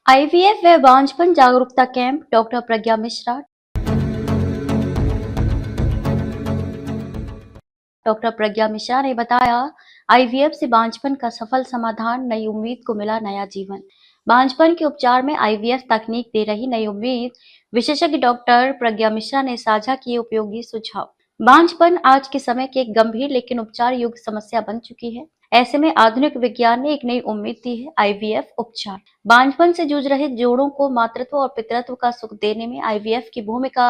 IVF व बांझपन जागरूकता कैंप। डॉक्टर प्रज्ञा मिश्रा। डॉक्टर प्रज्ञा मिश्रा ने बताया, आईवीएफ से बांझपन का सफल समाधान, नई उम्मीद को मिला नया जीवन। बांझपन के उपचार में आईवीएफ तकनीक दे रही नई उम्मीद। विशेषज्ञ डॉक्टर प्रज्ञा मिश्रा ने साझा किए उपयोगी सुझाव। बांझपन आज के समय की एक गंभीर लेकिन उपचार योग्य समस्या बन चुकी है। ऐसे में आधुनिक विज्ञान ने एक नई उम्मीद दी है, आईवीएफ उपचार। बांझपन से जूझ रहे जोड़ों को मातृत्व और पितृत्व का सुख देने में आईवीएफ की भूमिका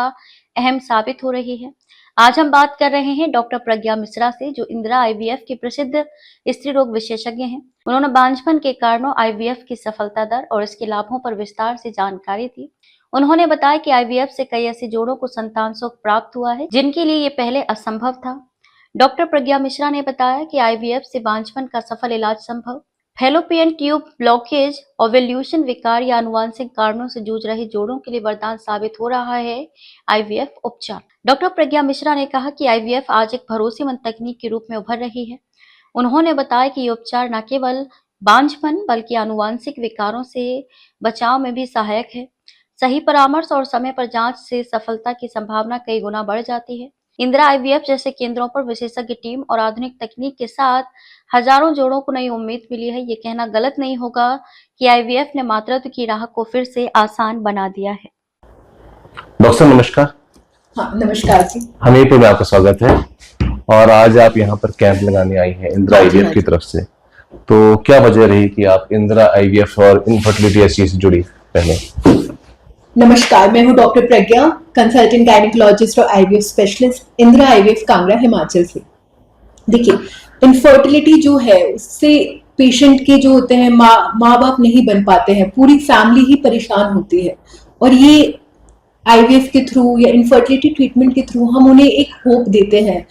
अहम साबित हो रही है। आज हम बात कर रहे हैं डॉक्टर प्रज्ञा मिश्रा से, जो इंदिरा आईवीएफ की प्रसिद्ध स्त्री रोग विशेषज्ञ हैं। उन्होंने बांझपन के कारणों, आईवीएफ की सफलता दर और इसके लाभों पर विस्तार से जानकारी दी। उन्होंने बताया कि आईवीएफ से कई ऐसे जोड़ों को संतान सुख प्राप्त हुआ है जिनके लिए ये पहले असंभव था। डॉक्टर प्रज्ञा मिश्रा ने बताया कि आईवीएफ से बांझपन का सफल इलाज संभव। फैलोपियन ट्यूब ब्लॉकेज, ओवल्यूशन विकार या आनुवंशिक कारणों से जूझ रहे जोड़ों के लिए वरदान साबित हो रहा है आईवीएफ उपचार। डॉक्टर प्रज्ञा मिश्रा ने कहा कि आईवीएफ आज एक भरोसेमंद तकनीक के रूप में उभर रही है। उन्होंने बताया कि ये उपचार न केवल बांझपन बल्कि आनुवंशिक विकारों से बचाव में भी सहायक है। सही परामर्श और समय पर जांच से सफलता की संभावना कई गुना बढ़ जाती है। इंदिरा आईवीएफ जैसे केंद्रों पर विशेषज्ञ टीम और आधुनिक तकनीक के साथ हजारों जोड़ों को नई उम्मीद मिली है। ये कहना गलत नहीं होगा कि आईवीएफ ने मातृत्व की राह को फिर से आसान बना दिया है। डॉक्टर नमस्कार। हाँ, नमस्कार जी। हमीरपुर में आपका स्वागत है और आज आप यहाँ पर कैंप लगाने आई हैं इंदिरा आईवीएफ की तरफ से। तो क्या वजह रही कि आप इंदिरा आईवीएफ और इनफर्टिलिटी एससी से जुड़ी? पहले नमस्कार, मैं हूँ डॉक्टर प्रज्ञा, कंसल्टेंट गायनेकोलॉजिस्ट और IVF specialist, Indira IVF Kangra, Himachal से। देखिए, इनफर्टिलिटी जो है उससे पेशेंट के जो होते हैं माँ बाप नहीं बन पाते हैं, पूरी फैमिली ही परेशान होती है। और ये आईवीएफ के थ्रू या इनफर्टिलिटी ट्रीटमेंट के थ्रू हम उन्हें एक होप देते हैं,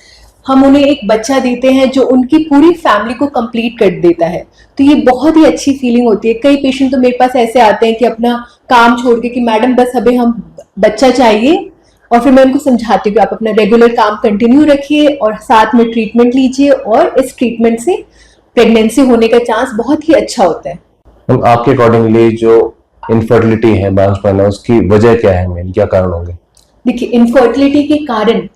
हम उन्हें एक बच्चा देते हैं जो उनकी पूरी फैमिली को कंप्लीट कर देता है। तो ये बहुत ही अच्छी फीलिंग होती है। कई पेशेंट तो मेरे पास ऐसे आते हैं कि अपना काम छोड़ के कि मैडम बस हमें हम बच्चा चाहिए, और फिर मैं उनको समझाती हूँ कि आप अपना रेगुलर काम कंटिन्यू रखिए और साथ में ट्रीटमेंट लीजिए, और इस ट्रीटमेंट से प्रेगनेंसी होने का चांस बहुत ही अच्छा होता है। आपके अकॉर्डिंगली जो इनफर्टिलिटी है, बांझपन है, उसकी वजह क्या है, मेन क्या कारण होंगे? देखिए, इनफर्टिलिटी के कारण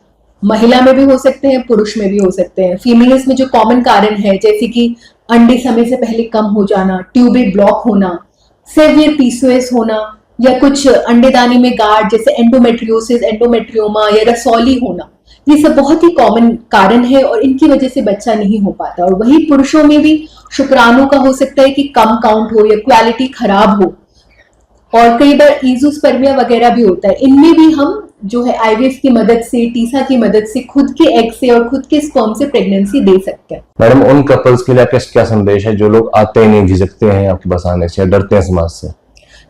महिला में भी हो सकते हैं, पुरुष में भी हो सकते हैं। फीमेल्स में जो कॉमन कारण है, जैसे कि अंडे समय से पहले कम हो जाना, ट्यूबेट ब्लॉक होना, सेवियर पीसीओएस होना, या कुछ अंडेदानी में गांठ जैसे एंडोमेट्रियोसिस, एंडोमेट्रियोमा या रसौली होना, ये सब बहुत ही कॉमन कारण है और इनकी वजह से बच्चा नहीं हो पाता। और वही पुरुषों में भी शुक्राणु का हो सकता है कि कम काउंट हो या क्वालिटी खराब हो, और कई बार ईजोस्पर्मिया वगैरह भी होता है। इनमें भी हम जो है आईवीएफ की मदद से, टीसा की मदद से, खुद के एग से और खुद के स्पर्म से प्रेगनेंसी दे सकते हैं। मैडम, उन कपल्स के लिए आपका क्या संदेश है जो लोग आते ही नहीं, झिझकते हैं आपके पास आने से या डरते हैं समाज से?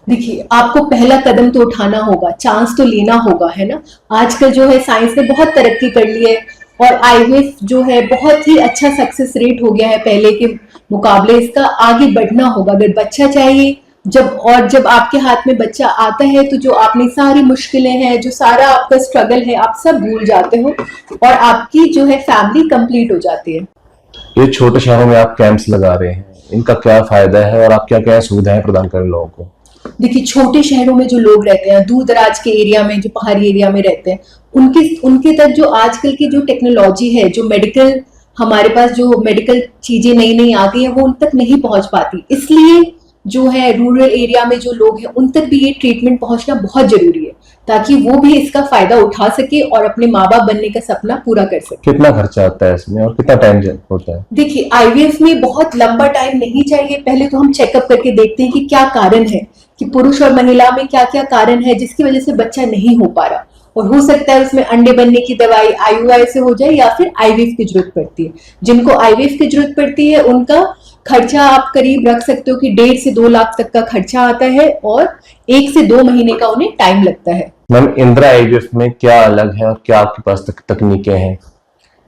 देखिए, आपको पहला कदम तो उठाना होगा, चांस तो लेना होगा, है ना। आजकल जो है साइंस ने बहुत तरक्की कर ली है और आईवीएफ जो है बहुत ही अच्छा सक्सेस रेट हो गया है पहले के मुकाबले। इसका आगे बढ़ना होगा। अगर बच्चा चाहिए, जब आपके हाथ में बच्चा आता है तो जो आपने सारी मुश्किलें हैं, जो सारा आपका स्ट्रगल है, आप सब भूल जाते हो और आपकी जो है फैमिली कंप्लीट हो जाती है। ये छोटे शहरों में आप कैंप्स लगा रहे हैं, इनका क्या फायदा है और आप क्या क्या सुविधाएं प्रदान करें लोगों को? देखिए, छोटे शहरों में जो लोग रहते हैं, दूर दराज के एरिया में, जो पहाड़ी एरिया में रहते हैं, उनके तक जो आजकल की जो टेक्नोलॉजी है, जो मेडिकल हमारे पास जो मेडिकल चीजें नई नई आ गई है, वो उन तक नहीं पहुंच पाती। इसलिए जो है रूरल एरिया में जो लोग हैं उन तक भी ये ट्रीटमेंट पहुंचना बहुत जरूरी है, ताकि वो भी इसका फायदा उठा सके और अपने माँ बाप बनने का सपना पूरा कर सके। कितना खर्चा आता है इसमें और कितना टाइम होता है? देखिए, आईवीएफ में बहुत लंबा टाइम नहीं चाहिए। पहले तो हम चेकअप करके देखते हैं कि क्या कारण है, कि पुरुष और महिला में क्या क्या कारण है जिसकी वजह से बच्चा नहीं हो पा रहा। और हो सकता है उसमें अंडे बनने की दवाई आईयूआई से हो जाए या फिर आईवीएफ की जरूरत पड़ती है। जिनको आईवीएफ की जरूरत पड़ती है उनका खर्चा आप करीब रख सकते हो कि 1.5 से 2 लाख तक का खर्चा आता है और 1 से 2 महीने का उन्हें टाइम लगता है। मैम, इंदिरा आईवीएफ में क्या अलग है और क्या आपके पास तकनीकें हैं?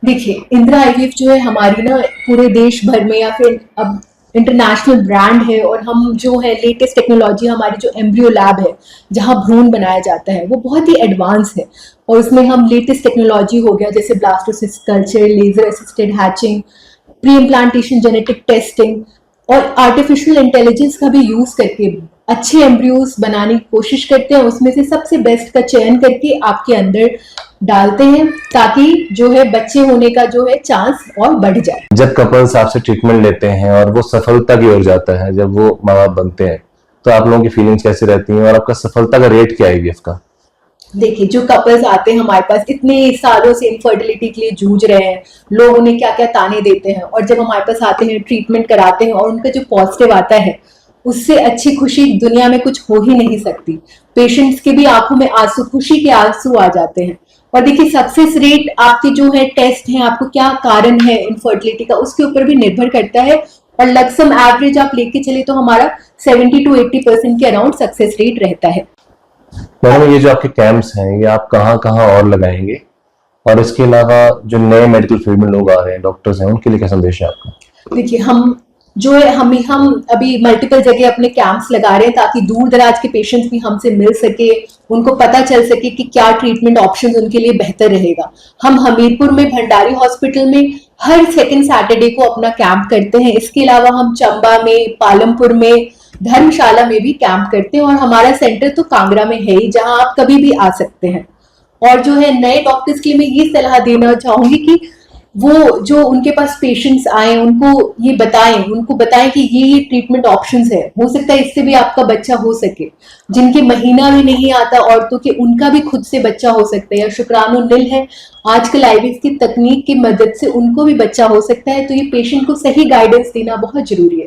देखिए, इंदिरा आईवीएफ जो है हमारी ना पूरे देश भर में या फिर अब इंटरनेशनल ब्रांड है, और हम जो है लेटेस्ट टेक्नोलॉजी, हमारी जो एम्ब्रियो लैब है जहां भ्रूण बनाया जाता है, वो बहुत ही एडवांस है। और उसमें हम लेटेस्ट टेक्नोलॉजी हो गया जैसे blastocyst culture, laser assisted hatching, pre implantation genetic testing, और आर्टिफिशियल इंटेलिजेंस का भी यूज करके अच्छे एम्ब्रियोज बनाने की कोशिश करते हैं, उसमें से सबसे बेस्ट का चयन करके आपके अंदर डालते हैं ताकि जो है बच्चे होने का जो है चांस और बढ़ जाए। जब कपल्स आपसे ट्रीटमेंट लेते हैं और वो सफलता की ओर जाता है, जब वो माँ बाप बनते हैं, तो आप लोगों की फीलिंग्स कैसी रहती हैं और आपका सफलता का रेट क्या है आईवीएफ का? देखिए, जो कपल्स आते हैं हमारे पास इतने सालों से इनफर्टिलिटी के लिए जूझ रहे हैं, लोग उन्हें क्या क्या ताने देते हैं, और जब हमारे पास आते हैं, ट्रीटमेंट कराते हैं और उनका जो पॉजिटिव आता है, उससे अच्छी खुशी दुनिया में कुछ हो ही नहीं सकती। पेशेंट्स के भी आंखों में आंसू, खुशी के आंसू आ जाते हैं। और देखिए, सक्सेस रेट आपके जो है टेस्ट है, आपको क्या कारण है इनफर्टिलिटी का, उसके ऊपर भी निर्भर करता है। और लक्सम एवरेज आप लेके चले तो हमारा 70 to 80% के अराउंड सक्सेस रेट रहता है। मैडम, ये जो आपके कैंप्स हैं, ये आप कहाँ कहाँ और लगाएंगे? और इसके अलावा जो नए मेडिकल फील्ड में लोग आ रहे हैं, डॉक्टर्स हैं, उनके लिए क्या संदेश है आपका? देखिए, हम जो है हम अभी मल्टीपल जगह अपने कैंप्स लगा रहे हैं ताकि दूर दराज के पेशेंट्स भी हमसे मिल सके, उनको पता चल सके कि क्या ट्रीटमेंट ऑप्शंस उनके लिए बेहतर रहेगा। हम हमीरपुर में भंडारी हॉस्पिटल में हर सेकंड सैटरडे को अपना कैंप करते हैं। इसके अलावा हम चंबा में, पालमपुर में, धर्मशाला में भी कैंप करते हैं, और हमारा सेंटर तो कांगड़ा में है ही, जहां आप कभी भी आ सकते हैं। और जो है नए डॉक्टर्स के लिए मैं ये सलाह देना चाहूंगी कि वो जो उनके पास पेशेंट्स आए, उनको बताएं कि ये ट्रीटमेंट ऑप्शंस है, हो सकता है इससे भी आपका बच्चा हो सके। जिनके महीना भी नहीं आता औरतों के, उनका भी खुद से बच्चा हो सकता है, या शुक्राणु नील है, आजकल आईवीएफ की तकनीक की मदद से उनको भी बच्चा हो सकता है। तो ये पेशेंट को सही गाइडेंस देना बहुत जरूरी है।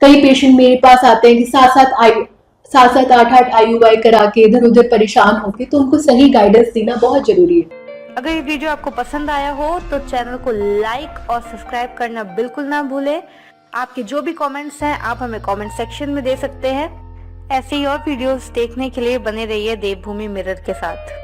कई पेशेंट मेरे पास आते हैं कि सात सात आठ आठ IUI करा के इधर उधर परेशान होके, तो उनको सही गाइडेंस देना बहुत जरूरी है। अगर ये वीडियो आपको पसंद आया हो तो चैनल को लाइक और सब्सक्राइब करना बिल्कुल ना भूलें। आपके जो भी कमेंट्स हैं आप हमें कमेंट सेक्शन में दे सकते हैं। ऐसे ही और वीडियोस देखने के लिए बने रहिए देवभूमि मिरर के साथ।